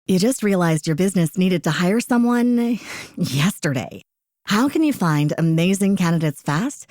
You just realized your business needed to hire someone yesterday. How can you find amazing candidates fast?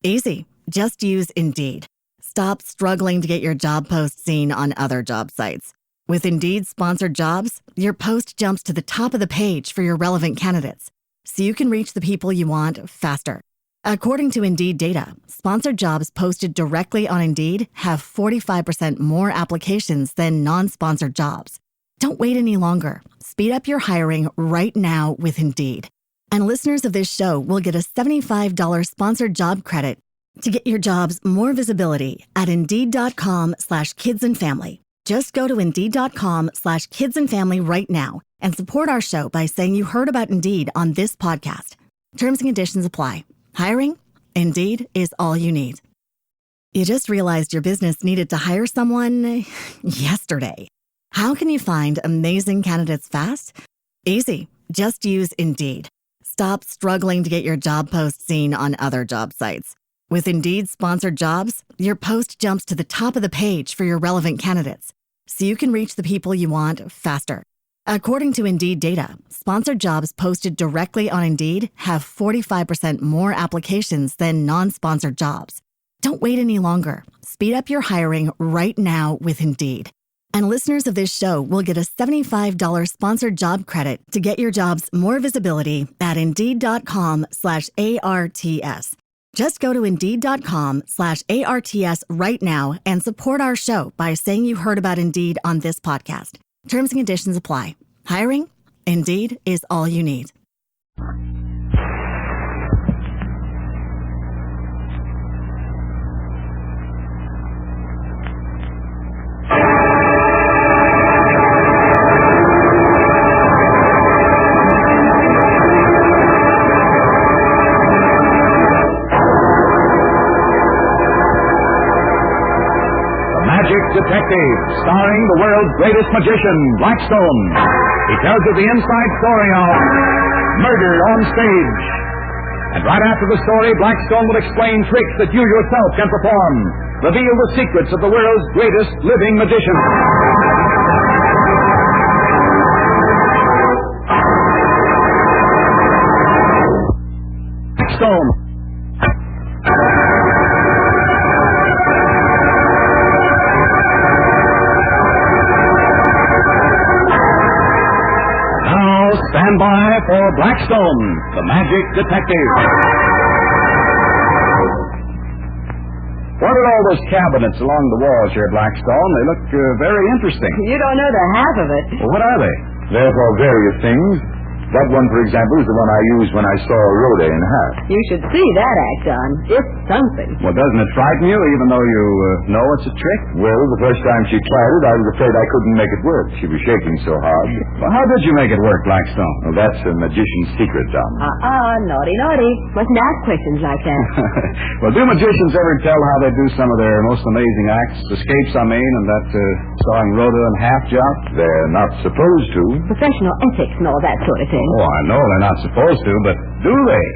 Easy. Just use Indeed. Stop struggling to get your job post seen on other job sites. With Indeed sponsored jobs, your post jumps to the top of the page for your relevant candidates, so you can reach the people you want faster. According to Indeed data, sponsored jobs posted directly on Indeed have 45% more applications than non-sponsored jobs. Don't wait any longer. Speed up your hiring right now with Indeed. And listeners of this show will get a $75 sponsored job credit to get your jobs more visibility at Indeed.com/kidsandfamily. Just go to Indeed.com/kidsandfamily right now and support our show by saying you heard about Indeed on this podcast. Terms and conditions apply. Hiring? Indeed is all you need. You just realized your business needed to hire someone yesterday. How can you find amazing candidates fast? Easy. Just use Indeed. Stop struggling to get your job post seen on other job sites. With Indeed sponsored jobs, your post jumps to the top of the page for your relevant candidates, so you can reach the people you want faster. According to Indeed data, sponsored jobs posted directly on Indeed have 45% more applications than non-sponsored jobs. Don't wait any longer. Speed up your hiring right now with Indeed. And listeners of this show will get a $75 sponsored job credit to get your jobs more visibility at Indeed.com/ARTS. Just go to Indeed.com/ARTS right now and support our show by saying you heard about Indeed on this podcast. Terms and conditions apply. Hiring? Indeed is all you need. Detective, starring the world's greatest magician, Blackstone. He tells you the inside story of murder on stage. And right after the story, Blackstone will explain tricks that you yourself can perform. Reveal the secrets of the world's greatest living magician. Blackstone. Stand by for Blackstone, the Magic Detective. What are all those cabinets along the walls here, Blackstone? They look very interesting. You don't know the half of it. Well, what are they? They're for various things. That one, for example, is the one I used when I saw Rhoda in half. You should see that act on. It's something. Well, doesn't it frighten you, even though you know it's a trick? Well, the first time she tried it, I was afraid I couldn't make it work. She was shaking so hard. Well, how did you make it work, Blackstone? Well, that's a magician's secret, Tom. Naughty, naughty. Mustn't ask questions like that. Well, do magicians ever tell how they do some of their most amazing acts? Escapes, I mean, and that sawing Rhoda in half job? They're not supposed to. Professional ethics and all that sort of thing. Oh, I know they're not supposed to, but do they?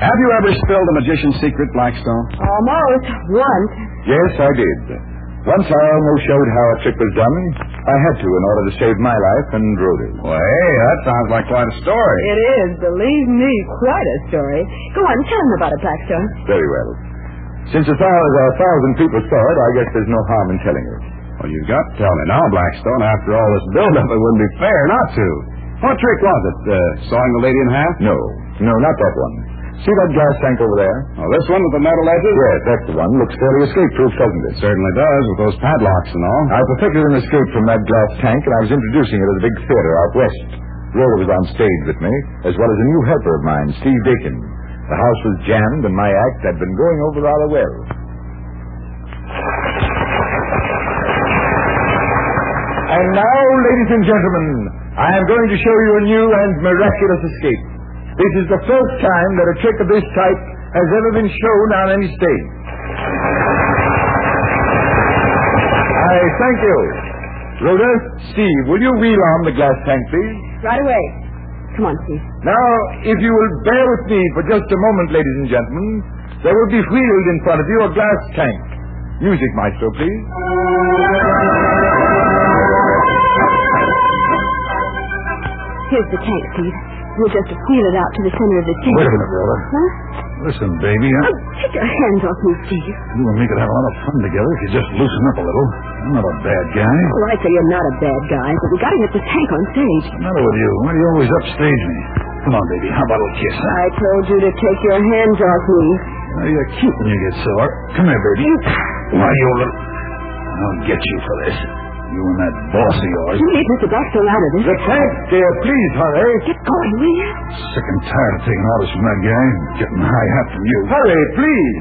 Have you ever spilled a magician's secret, Blackstone? Almost. Once. Yes, I did. Once I almost showed how a trick was done. I had to in order to save my life and Rhoda's. Well, hey, that sounds like quite a story. It is, believe me, quite a story. Go on, tell them about it, Blackstone. Very well. Since as far as 1,000 people saw it, I guess there's no harm in telling it. Well, you've got to tell me now, Blackstone. After all this build-up, it wouldn't be fair not to. What trick was it? Sawing the lady in half? No, not that one. See that glass tank over there? Oh, this one with the metal edges? Yes, that's the one. Looks fairly escape-proof, doesn't it? Certainly does, with those padlocks and all. I perfected an escape from that glass tank, and I was introducing it at a big theater out west. Rhoda was on stage with me, as well as a new helper of mine, Steve Dakin. The house was jammed, and my act had been going over rather well. And now, ladies and gentlemen, I am going to show you a new and miraculous escape. This is the first time that a trick of this type has ever been shown on any stage. I thank you. Rhoda, Steve, will you wheel on the glass tank, please? Right away. Come on, Steve. Now, if you will bear with me for just a moment, ladies and gentlemen, there will be wheeled in front of you a glass tank. Music, maestro, please. Here's the tank, Steve. We'll just wheel it out to the center of the tank. Wait a minute, Rhoda. Huh? Listen, baby, Oh, take your hands off me, Steve. you and me could have a lot of fun together if you just loosen up a little. I'm not a bad guy. All right, so you're not a bad guy, but we gotta get the tank on stage. What's the matter with you? Why do you always upstage me? Come on, baby. How about a little kiss, huh? I told you to take your hands off me. Well, you're cute when you get sore. Come here, baby. Why, you little... I'll get you for this. You and that boss of yours. You leave Mr. Blackstone out of this. The tank, dear, please hurry. Get going, will you? Sick and tired of taking orders from that guy and getting high hat from you. Hurry, please.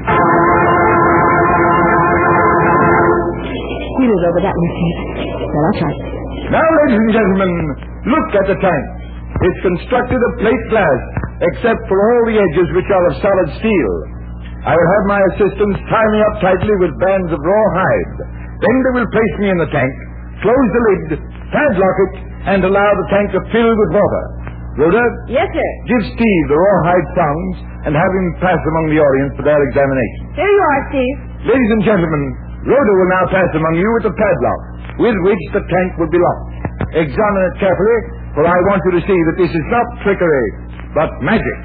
Wheel it over that way, Steve. Yeah, that's right. Now, ladies and gentlemen, look at the tank. It's constructed of plate glass, except for all the edges which are of solid steel. I will have my assistants tie me up tightly with bands of raw hide. Then they will place me in the tank, close the lid, padlock it, and allow the tank to fill with water. Rhoda? Yes, sir. Give Steve the rawhide thongs and have him pass among the audience for their examination. There you are, Steve. Ladies and gentlemen, Rhoda will now pass among you with the padlock, with which the tank will be locked. Examine it carefully, for I want you to see that this is not trickery, but magic.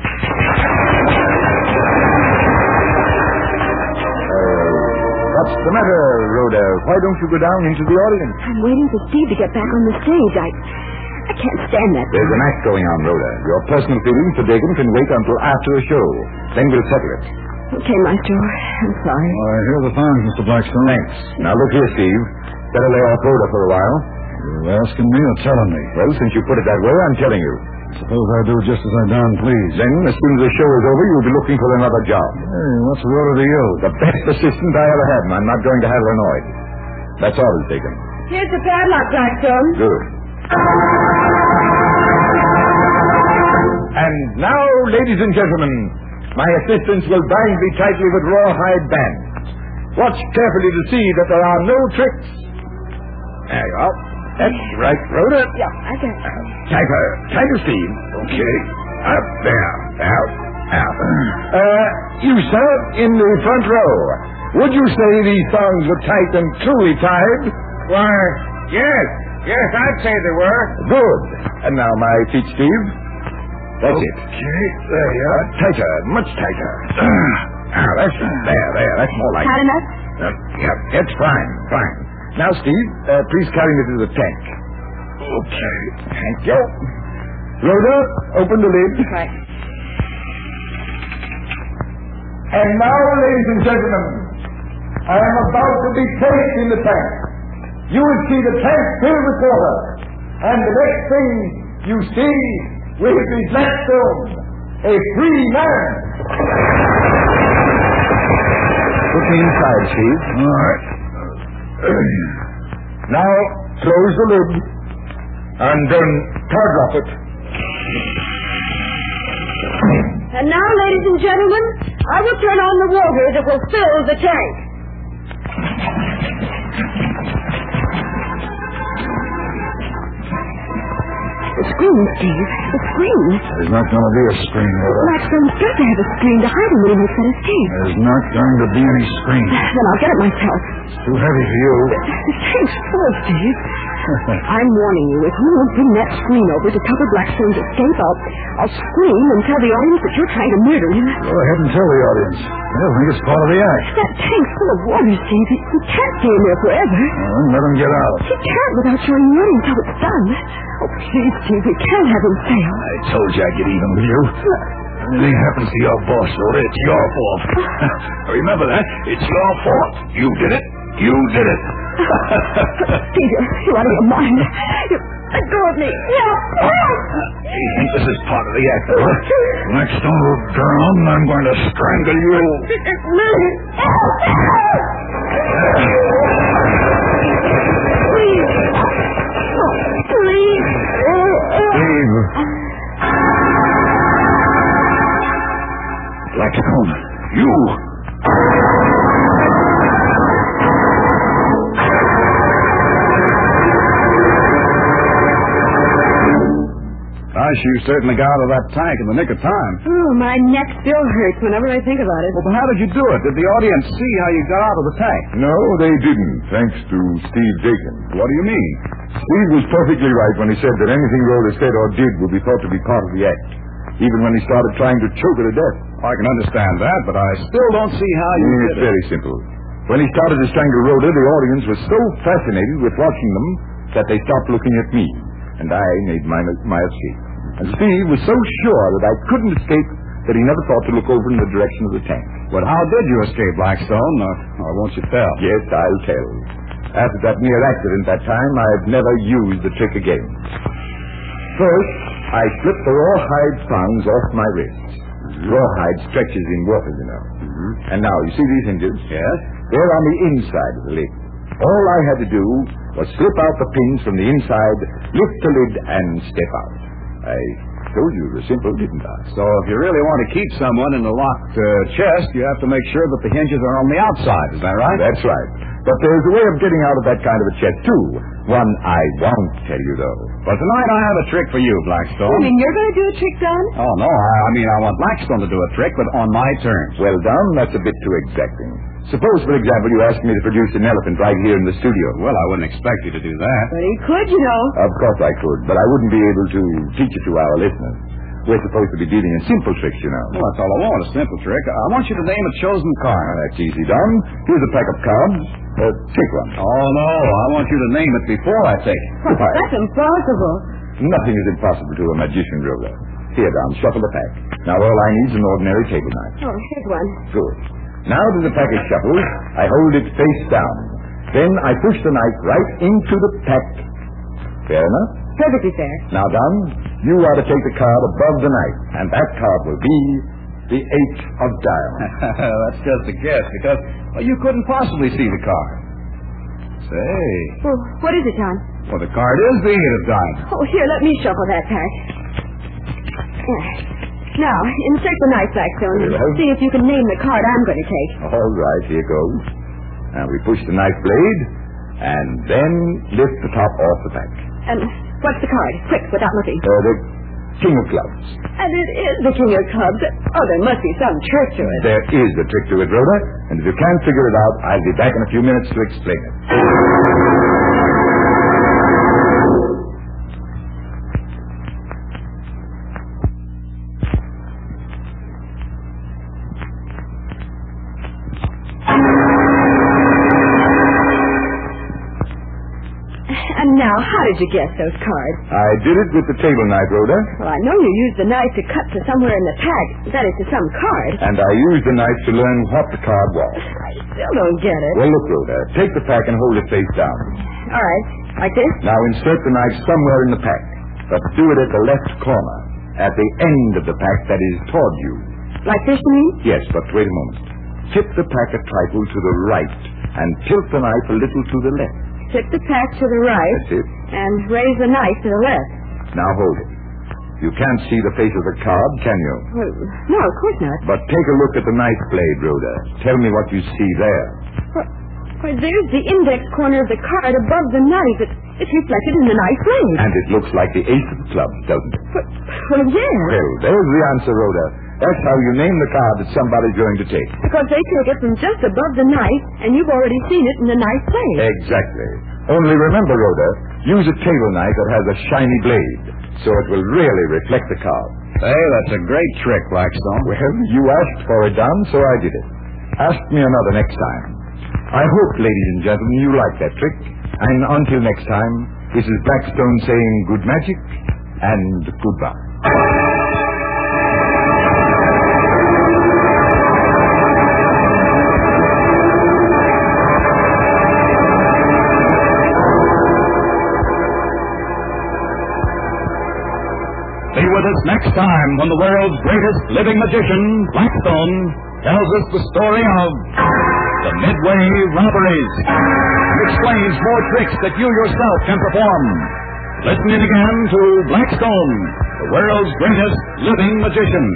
What's the matter, Rhoda? Why don't you go down into the audience? I'm waiting for Steve to get back on the stage. I can't stand that. There's an act going on, Rhoda. Your personal feelings for Dagan can wait until after the show. Then we'll settle it. Okay, Maestro. I'm sorry. Well, here are the thongs, Mr. Blackstone. Thanks. Now look here, Steve. Better lay off Rhoda for a while. You're asking me or telling me? Well, since you put it that way, I'm telling you. Suppose I do just as I darn please. Then, as soon as the show is over, you'll be looking for another job. Hey, what's Rhoda to you? The best assistant I ever had, and I'm not going to have her annoyed. That's all, Dagan. Here's the padlock, Blackstone. Good. And now, ladies and gentlemen, my assistants will bind me tightly with rawhide bands. Watch carefully to see that there are no tricks. There you are. That's right, Rhoda. Yeah, I got it. Tighter, Steve. Okay. Up there. Out. You, sir, in the front row. Would you say these thongs were tight and truly tied? Why, yes, I'd say they were. Good. And now my feet, Steve. That's it. Okay, there you are. Tighter, much tighter. That's there. That's more like Tight enough? Yeah, it's fine. Now, Steve, please carry me to the tank. Okay. Thank you. Rhoda, open the lid. Right. And now, ladies and gentlemen, I am about to be placed in the tank. You will see the tank filled with water. And the next thing you see will be Blackstone, a free man. Put me inside, Steve. All right. Now, close the lid, and then padlock it. And now, ladies and gentlemen, I will turn on the water that will fill the tank. The screen, Steve. The screen. There's not going to be a screen, Rhoda. Blackstone's got to have a screen to hide him when he makes that escape. There's not going to be any screen. Then I'll get it myself. It's too heavy for you. The tank's full, Steve. I'm warning you, if you won't bring that screen over to cover Blackstone's escape, I'll scream and tell the audience that you're trying to murder him. Go ahead and tell the audience. They'll think it's part of the act. That tank's full of water, Steve. He can't stay in there forever. Well, then let them get out. He can't without showing you until it's done. Oh, please, Steve, we can't have him fail. I told you I'd get even with you. Anything happens to your boss, Rhoda, it's your fault. Remember that. It's your fault. You did it. You did it. Peter, you're out of your mind. Let go of me. Help! You think this is part of the act, Rhoda? Blackstone will drown, and I'm going to strangle you. Please. Steve. Blackstone, you. I Gosh, you certainly got out of that tank in the nick of time. Oh, my neck still hurts whenever I think about it. Well, but how did you do it? Did the audience see how you got out of the tank? No, they didn't, thanks to Steve Dakin. What do you mean? Steve was perfectly right when he said that anything Rhoda said or did would be thought to be part of the act, even when he started trying to choke her to death. I can understand that, but I still don't see how you did It's it. very simple. When he started to strangle Rhoda, the audience was so fascinated with watching them that they stopped looking at me, and I made my escape. And Steve was so sure that I couldn't escape that he never thought to look over in the direction of the tank. But how did you escape, Blackstone? Or won't you tell? Yes, I'll tell. After that near accident that time, I've never used the trick again. First, I slipped the rawhide thongs off my wrists. Rawhide stretches in water, you know. And now, you see these hinges? Yes? They're on the inside of the lid. All I had to do was slip out the pins from the inside, lift the lid, and step out. I told you it was simple, didn't I? So if you really want to keep someone in a locked chest, you have to make sure that the hinges are on the outside. Is that right? That's right. But there's a way of getting out of that kind of a chest, too. One I won't tell you, though. Well, tonight I have a trick for you, Blackstone. You mean you're going to do a trick, Don? Oh, no. I mean, I want Blackstone to do a trick, but on my terms. Well, Don, that's a bit too exacting. Suppose, for example, you asked me to produce an elephant right here in the studio. Well, I wouldn't expect you to do that. But he could, you know. Of course I could, but I wouldn't be able to teach it to our listeners. We're supposed to be dealing in simple tricks, you know. Well, that's all I want, a simple trick. I want you to name a chosen card. That's easy, Don. Here's a pack of cards. Take one. Oh, no. I want you to name it before I take it. Well, that's impossible. Nothing is impossible to a magician, Rhoda. Here, Don, shuffle the pack. Now, all I need is an ordinary table knife. Oh, here's one. Good. Now that the pack is shuffled, I hold it face down. Then I push the knife right into the pack. Fair enough? Perfectly fair. Now, Don, you are to take the card above the knife, and that card will be the 8 of diamonds. That's just a guess, because you couldn't possibly see the card. Say. Well, what is it, Don? Well, the card is the 8 of diamonds. Oh, here, let me shuffle that pack. There. Now, insert the knife, Blackstone, and Very well. see if you can name the card I'm going to take. All right, here goes. Now we push the knife blade, and then lift the top off the pack. And what's the card? Quick, without looking. The King of Clubs. And it is the King of Clubs. Oh, there must be some trick to it. There is a trick to it, Rhoda, and if you can't figure it out, I'll be back in a few minutes to explain it. And now, how did you guess those cards? I did it with the table knife, Rhoda, Well, I know you used the knife to cut to somewhere in the pack. That is, to some card. and I used the knife to learn what the card was. I still don't get it. Well, look, Rhoda, take the pack and hold it face down. All right, like this? Now insert the knife somewhere in the pack, but do it at the left corner, at the end of the pack that is toward you. Like this, you mean? Yes, but wait a moment. Tip the pack a trifle to the right, and tilt the knife a little to the left. Tip the pack to the right That's it. and raise the knife to the left. Now hold it. You can't see the face of the card, can you? Well, no, of course not. But take a look at the knife blade, Rhoda. Tell me what you see there. Why, there's the index corner of the card above the knife. It's reflected in the knife blade. And it looks like the ace of clubs, doesn't it? Well, yeah. Well, there's the answer, Rhoda. That's how you name the card that somebody's going to take. Because they take it from just above the knife, and you've already seen it in the knife blade. Exactly. Only remember, Rhoda, use a table knife that has a shiny blade, so it will really reflect the card. Hey, that's a great trick, Blackstone. Well, you asked for it, Don, so I did it. Ask me another next time. I hope, ladies and gentlemen, you like that trick. And until next time, this is Blackstone saying good magic and goodbye. Be with us next time when the world's greatest living magician, Blackstone, tells us the story of the Midway Robberies. He explains more tricks that you yourself can perform. Listen in again to Blackstone, the world's greatest living magician.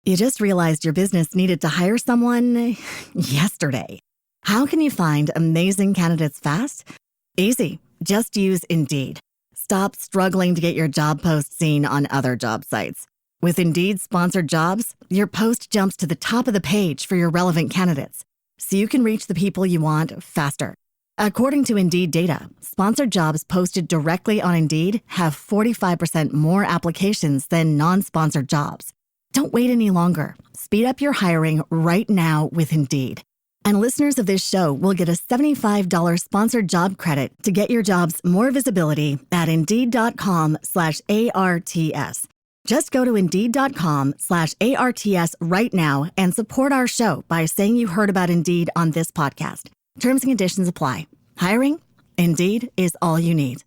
You just realized your business needed to hire someone yesterday. How can you find amazing candidates fast? Easy. Just use Indeed. Stop struggling to get your job post seen on other job sites. With Indeed sponsored jobs, your post jumps to the top of the page for your relevant candidates, so you can reach the people you want faster. According to Indeed data, sponsored jobs posted directly on Indeed have 45% more applications than non-sponsored jobs. Don't wait any longer. Speed up your hiring right now with Indeed. And listeners of this show will get a $75 sponsored job credit to get your jobs more visibility at Indeed.com/ARTS. Just go to Indeed.com/ARTS right now and support our show by saying you heard about Indeed on this podcast. Terms and conditions apply. Hiring? Indeed is all you need.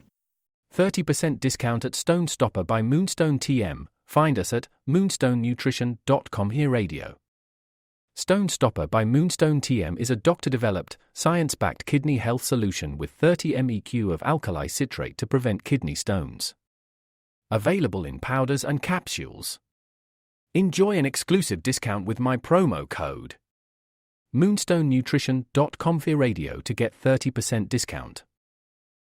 30% discount at Stone Stopper by Moonstone TM. Find us at moonstonenutrition.com. Here radio. Stone Stopper by Moonstone TM is a doctor-developed, science-backed kidney health solution with 30 MEq of alkali citrate to prevent kidney stones. Available in powders and capsules. Enjoy an exclusive discount with my promo code moonstonenutrition.com. Here radio to get 30% discount.